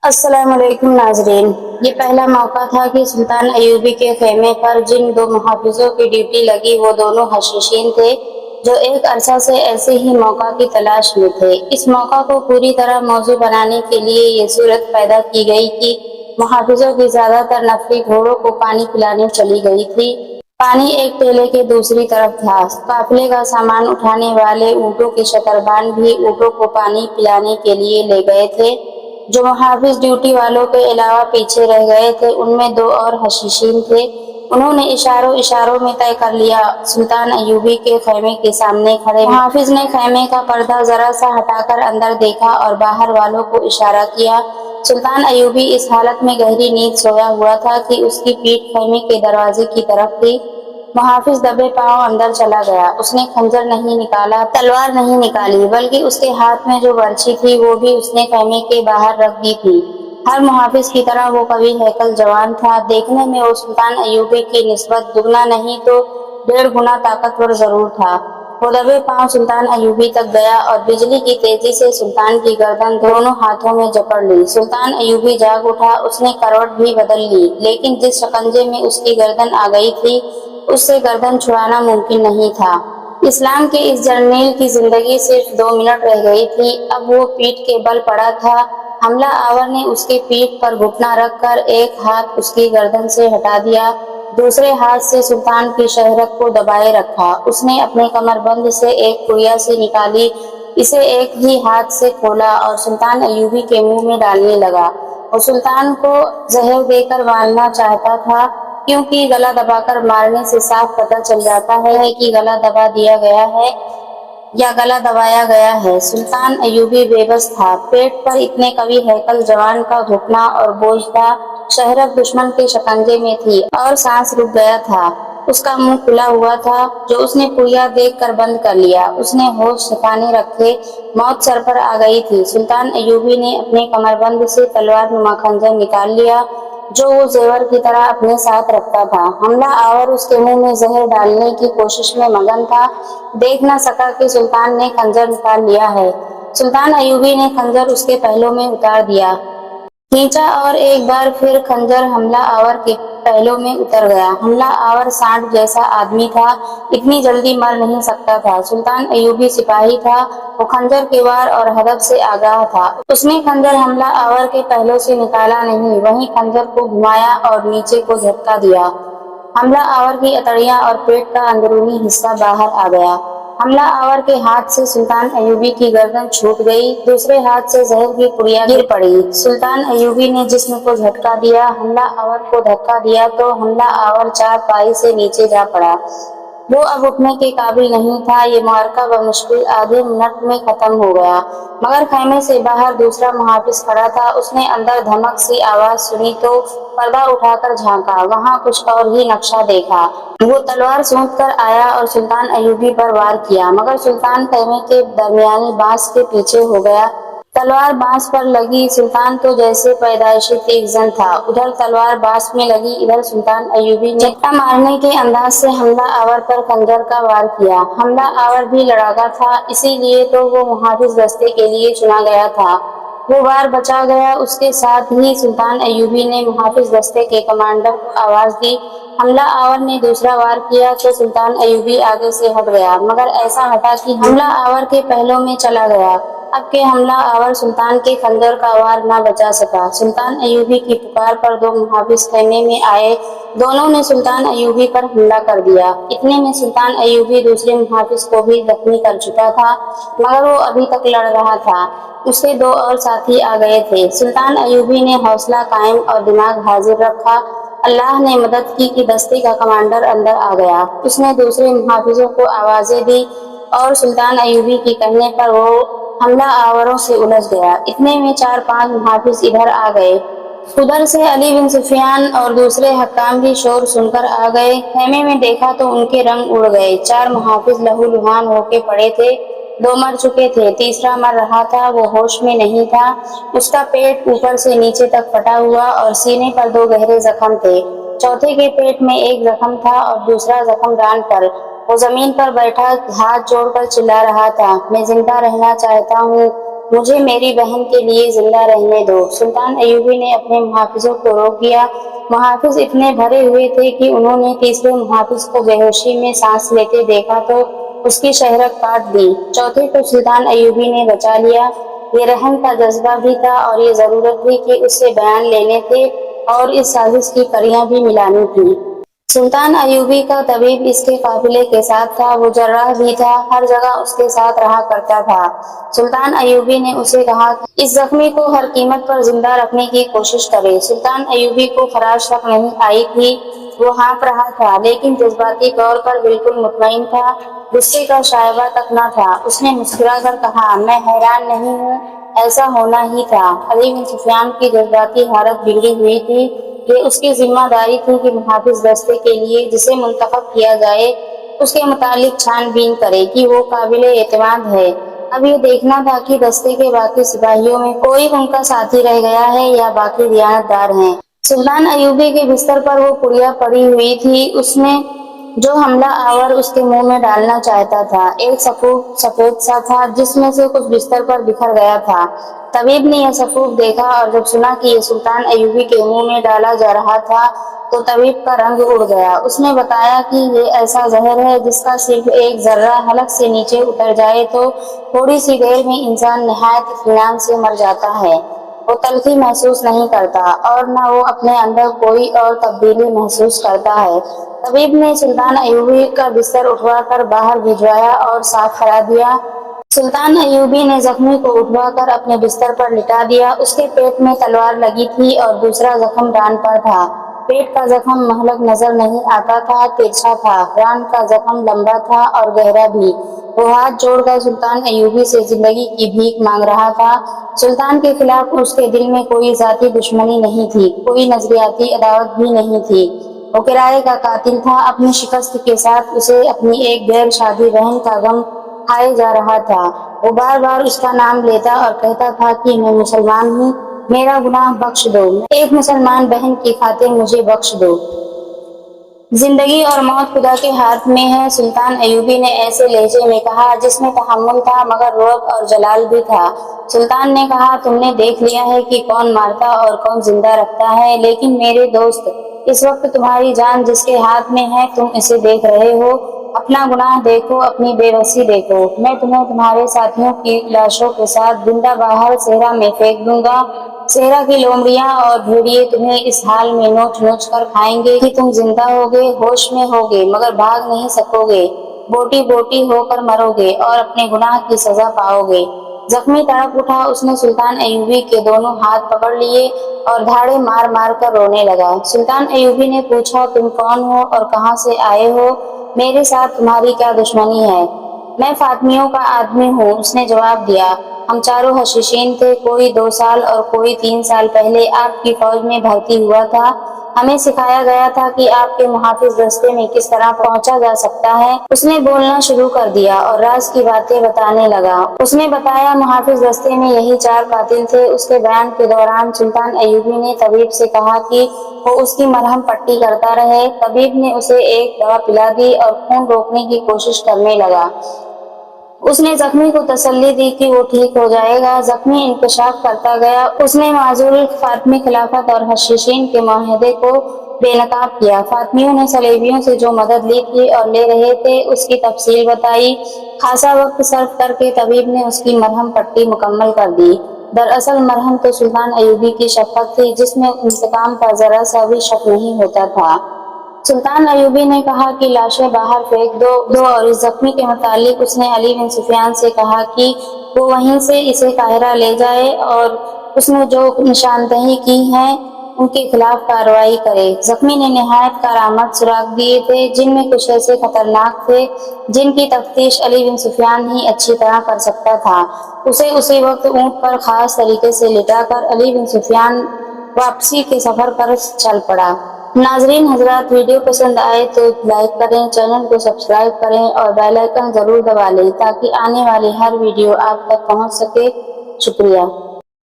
अस्सलाम वालेकुम नाजरीन। ये पहला मौका था कि सुल्तान अयूबी के खेमे पर जिन दो मुहाफिजों की ड्यूटी लगी वो दोनों हशीशीन थे जो एक अरसा से ऐसे ही मौका की तलाश में थे। इस मौका को पूरी तरह मौजू बनाने के लिए ये सूरत पैदा की गई कि मुहाफिजों की ज्यादातर नफरी घोड़ों को पानी पिलाने चली गई थी। पानी एक टेले के दूसरी तरफ था। काफिले का सामान उठाने वाले ऊँटों के शतरबान भी ऊँटों को पानी पिलाने के लिए ले गए थे। जो मुहाफिज ड्यूटी वालों के अलावा पीछे रह गए थे उनमें दो और हशीशीन थे। उन्होंने इशारों इशारों में तय कर लिया। सुल्तान अयूबी के खैमे के सामने खड़े मुहाफिज ने खैमे का पर्दा जरा सा हटाकर अंदर देखा और बाहर वालों को इशारा किया। सुल्तान अयूबी इस हालत में गहरी नींद सोया हुआ था कि उसकी पीठ खैमे के दरवाजे की तरफ थी। मुहाफिज दबे पांव अंदर चला गया। उसने खंजर नहीं निकाला, तलवार नहीं निकाली, बल्कि उसके हाथ में जो बर्छी थी वो भी उसने खैमे के बाहर रख दी थी। हर मुहाफिज की तरह वो कवि हैकल जवान था। देखने में वो सुल्तान अयूबी की निस्बत दुगना नहीं तो 1.5 गुना ताकतवर जरूर था। वो दबे पांव सुल्तान अयूबी तक गया और बिजली की तेजी से सुल्तान की गर्दन दोनों हाथों में जकड़ ली। सुल्तान अयूबी जाग उठा। उसने करवट भी बदल ली, लेकिन जिस शकंजे में उसकी गर्दन आ गई थी उससे गर्दन छुड़ाना मुमकिन नहीं था। इस्लाम के इस जर्नेल की जिंदगी सिर्फ 2 मिनट रह गई थी। अब वो पीठ के बल पड़ा था। हमला आवर ने उसके पीठ पर घुटना रखकर एक हाथ उसकी गर्दन से हटा दिया, दूसरे हाथ से सुल्तान की शहरत को दबाए रखा। उसने अपने कमरबंद से एक पुड़िया से निकाली, इसे एक ही हाथ से खोला और सुल्तान अयूबी के मुंह में डालने लगा। और सुल्तान को जहर देकर मारना चाहता था, क्योंकि गला दबाकर मारने से साफ पता चल जाता है कि गला दबा दिया गया है या गला दबाया गया है। सुल्तान अयूबी बेबस था। पेट पर इतने कवि हैकल जवान का घुटना और बोझ था। शहरत दुश्मन के शिकंजे में थी और सांस रुक गया था। उसका मुंह खुला हुआ था, जो उसने पुड़िया देखकर बंद कर लिया। उसने होश ठिकाने रखे। मौत सर पर आ गई थी। सुल्तान अयूबी ने अपने कमरबंद से तलवार नुमा खंजर निकाल लिया, जो वो जेवर की तरह अपने साथ रखता था। हमला आवर उसके मुंह में जहर डालने की कोशिश में मगन था। देख न सका कि सुल्तान ने खंजर निकाल लिया है। सुल्तान अयूबी ने खंजर उसके पहलों में उतार दिया, खींचा और एक बार फिर खंजर हमला आवर के पहलों में उतर गया। हमला आवर सांड जैसा आदमी था, इतनी जल्दी मर नहीं सकता था। सुल्तान अयूबी सिपाही था। वो खंजर के वार और हदफ से आगाह था। उसने खंजर हमला आवर के पहलों से निकाला नहीं, वहीं खंजर को घुमाया और नीचे को झटका दिया। हमला आवर की अतड़ियां और पेट का अंदरूनी हिस्सा बाहर आ गया। हमला आवर के हाथ से सुल्तान अयूबी की गर्दन छूट गई। दूसरे हाथ से जहर की पुड़िया गिर पड़ी। सुल्तान अयूबी ने जिस्म को झटका दिया। हमला आवर को धक्का दिया तो हमला आवर चारपाई से नीचे जा पड़ा। वो अब उठने के काबिल नहीं था। ये मुआरका बमुश्किल आधे मिनट में खत्म हो गया। मगर खैमे से बाहर दूसरा मुहाफिज खड़ा था। उसने अंदर धमक सी आवाज सुनी तो पर्दा उठाकर झांका। वहां कुछ और ही नक्शा देखा। वो तलवार सूंघ कर आया और सुल्तान अयूबी पर वार किया, मगर सुल्तान खैमे के दरमियानी बांस के पीछे हो गया। तलवार बांस पर लगी। सुल्तान तो जैसे पैदाइशी तीक्ष्ण था। उधर तलवार बांस में लगी, इधर सुल्तान अयूबी ने झटका मारने के अंदाज से हमला आवर पर खंजर का वार किया। हमला आवर भी लड़ाका था, इसीलिए तो वो मुहाफिज दस्ते के लिए चुना गया था। वो वार बचा गया। उसके साथ ही सुल्तान अयूबी ने मुहाफिज दस्ते के कमांडर को आवाज दी। हमला आवर ने दूसरा वार किया तो सुल्तान अयूबी आगे से हट गया, मगर ऐसा हटा कि हमला आवर के पहलों में चला गया। अब के हमला आवर सुल्तान के खंजर का वार न बचा सका। सुल्तान अयूबी की पुकार पर दो मुहाफिज खैमे में आए। दोनों ने सुल्तान अयूबी पर हमला कर दिया। इतने में सुल्तान अयूबी दूसरे मुहाफिज को भी जख्मी कर चुका था, मगर वो अभी तक लड़ रहा था। उसके दो और साथी आ गए थे। सुल्तान अयूबी ने हौसला कायम और दिमाग हाजिर रखा। अल्लाह ने मदद की कि दस्ते का कमांडर अंदर आ गया। उसने दूसरे मुहाफिजों को आवाजें दी और सुल्तान अयूबी की कहने पर वो हमला आवरों से उलझ गया। इतने में 4-5 मुहाफिज इधर आ गए। उधर से अली बिन सुफियान और दूसरे हक्काम भी शोर सुनकर आ गए। खेमे में देखा तो उनके रंग उड़ गए। 4 मुहाफिज लहूलुहान होके पड़े थे। 2 मर चुके थे, तीसरा मर रहा था। वो होश में नहीं था। उसका पेट ऊपर से नीचे तक फटा हुआ और सीने पर 2 गहरे जख्म थे। चौथे के पेट में एक जख्म था और दूसरा जख्म रान पर। वो जमीन पर बैठा हाथ जोड़कर चिल्ला रहा था, मैं जिंदा रहना चाहता हूँ, مجھے میری بہن کے لیے زندہ رہنے دو۔ سلطان ایوبی نے اپنے محافظوں کو روک دیا۔ محافظ اتنے بھرے ہوئے تھے کہ انہوں نے تیسرے محافظ کو بے ہوشی میں سانس لیتے دیکھا تو اس کی شہرت کاٹ دی۔ چوتھے کو سلطان ایوبی نے بچا لیا۔ یہ رحم کا جذبہ بھی تھا اور یہ ضرورت بھی کہ اس سے بیان لینے تھے اور اس سازش کی کڑیاں بھی ملانی تھی۔ سلطان ایوبی کا طبیب اس کے قافلے کے ساتھ تھا، وہ جراح بھی تھا، ہر جگہ اس کے ساتھ رہا کرتا تھا۔ سلطان ایوبی نے اسے کہا کہ اس زخمی کو ہر قیمت پر زندہ رکھنے کی کوشش کرے۔ سلطان ایوبی کو خراش تک نہیں آئی تھی، وہ ہانپ رہا تھا لیکن جذباتی طور پر بالکل مطمئن تھا، غصے کا شائبہ تک نہ تھا۔ اس نے مسکرا کر کہا، میں حیران نہیں ہوں، ایسا ہونا ہی تھا۔ علی بن سفیان کی جذباتی حالت بگڑی ہوئی تھی۔ یہ اس کی ذمہ داری تھی کہ محافظ دستے کے لیے جسے منتخب کیا جائے اس کے متعلق چھان بین کرے کہ وہ قابل اعتماد ہے۔ اب یہ دیکھنا تھا کہ دستے کے باقی سپاہیوں میں کوئی ان کا ساتھی رہ گیا ہے یا باقی دیانت دار ہیں۔ سلطان ایوبی کے بستر پر وہ پڑیا پڑی ہوئی تھی، اس نے جو حملہ آور اس کے منہ میں ڈالنا چاہتا تھا ایک سفوف سفید سا تھا جس میں سے کچھ بستر پر بکھر گیا تھا۔ طبیب نے یہ سفوف دیکھا اور جب سنا کہ یہ سلطان ایوبی کے منہ میں ڈالا جا رہا تھا تو طبیب کا رنگ اڑ گیا۔ اس نے بتایا کہ یہ ایسا زہر ہے جس کا صرف ایک ذرہ حلق سے نیچے اتر جائے تو تھوڑی سی دیر میں انسان نہایت اطمینان سے مر جاتا ہے، وہ تلخی محسوس نہیں کرتا اور نہ وہ اپنے اندر کوئی اور تبدیلی محسوس کرتا ہے۔ طبیب نے سلطان ایوبی کا بستر اٹھوا کر باہر بھجوایا اور صاف کرا دیا۔ سلطان ایوبی نے زخمی کو اٹھوا کر اپنے بستر پر لٹا دیا۔ اس کے پیٹ میں تلوار لگی تھی اور دوسرا زخم ران پر تھا۔ پیٹ کا زخم مہلک نظر نہیں آتا تھا، ترچھا تھا۔ ران کا زخم لمبا تھا اور گہرا بھی۔ وہ ہاتھ جوڑ کر سلطان ایوبی سے زندگی کی بھیک مانگ رہا تھا۔ سلطان کے خلاف اس کے دل میں کوئی ذاتی دشمنی نہیں تھی، کوئی نظریاتی عداوت بھی نہیں تھی۔ وہ کرائے کا قاتل تھا، اپنی شکست کے ساتھ اسے اپنی ایک غیر شادی بہن کا غم کھائے جا رہا تھا۔ وہ بار بار اس کا نام لیتا اور کہتا تھا کہ میں مسلمان ہوں، میرا گناہ بخش دو، ایک مسلمان بہن کی خاطر مجھے بخش دو۔ زندگی اور موت خدا کے ہاتھ میں ہے، سلطان ایوبی نے ایسے لہجے میں کہا جس میں تحمل تھا مگر رعب اور جلال بھی تھا۔ سلطان نے کہا، تم نے دیکھ لیا ہے کہ کون مارتا اور کون زندہ رکھتا ہے، لیکن میرے دوست اس وقت تمہاری جان جس کے ہاتھ میں ہے تم اسے دیکھ رہے ہو۔ اپنا گناہ دیکھو، اپنی بے بسی دیکھو۔ میں تمہیں تمہارے ساتھیوں کی لاشوں کے ساتھ زندہ باہر صحرا میں پھینک دوں گا۔ صحرا کی لومڑیاں اور بھیڑیے تمہیں اس حال میں نوچ نوچ کر کھائیں گے کہ تم زندہ ہوگے، ہوش میں ہوگے مگر بھاگ نہیں سکو گے، بوٹی بوٹی ہو کر مرو گے اور اپنے گناہ کی سزا پاؤ گے۔ زخمی تڑپ اٹھا، اس نے سلطان ایوبی کے دونوں ہاتھ پکڑ لیے اور دھاڑے مار مار کر رونے لگا۔ سلطان ایوبی نے پوچھا، تم کون ہو اور کہاں سے آئے ہو؟ میرے ساتھ تمہاری کیا دشمنی ہے؟ میں فاطمیوں کا آدمی ہوں، اس نے جواب دیا۔ ہم چاروں حشیشین تھے، کوئی 2 سال اور کوئی 3 سال پہلے آپ کی فوج میں بھرتی ہوا تھا۔ ہمیں سکھایا گیا تھا کہ آپ کے محافظ دستے میں کس طرح پہنچا جا سکتا ہے۔ اس نے بولنا شروع کر دیا اور راز کی باتیں بتانے لگا۔ اس نے بتایا محافظ دستے میں یہی 4 قاتل تھے۔ اس کے بیان کے دوران سلطان ایوبی نے طبیب سے کہا کہ وہ اس کی مرہم پٹی کرتا رہے۔ طبیب نے اسے ایک دوا پلا دی اور خون روکنے کی کوشش کرنے لگا۔ اس نے زخمی کو تسلی دی کہ وہ ٹھیک ہو جائے گا۔ زخمی انکشاف کرتا گیا۔ اس نے معزول فاطمی خلافت اور حشیشین کے معاہدے کو بے نقاب کیا۔ فاطمیوں نے صلیبیوں سے جو مدد لی تھی اور لے رہے تھے اس کی تفصیل بتائی۔ خاصا وقت صرف کر کے طبیب نے اس کی مرہم پٹی مکمل کر دی۔ دراصل مرہم تو سلطان ایوبی کی شفقت تھی جس میں انتقام کا ذرا سا بھی شک نہیں ہوتا تھا۔ سلطان ایوبی نے کہا کہ لاشیں باہر پھینک دو اور اس زخمی کے متعلق اس نے علی بن سفیان سے کہا کہ وہ وہیں سے اسے قاہرہ لے جائے اور اس نے جو نشاندہی کی ہے ان کے خلاف کارروائی کرے۔ زخمی نے نہایت کارآمد سراغ دیے تھے جن میں کچھ ایسے خطرناک تھے جن کی تفتیش علی بن سفیان ہی اچھی طرح کر سکتا تھا۔ اسے اسی وقت اونٹ پر خاص طریقے سے لٹا کر علی بن سفیان واپسی کے سفر پر چل پڑا۔ ناظرین حضرات، ویڈیو پسند آئے تو لائک کریں، چینل کو سبسکرائب کریں اور بیل آئیکن ضرور دبا لیں تاکہ آنے والی ہر ویڈیو آپ تک پہنچ سکے۔ شکریہ۔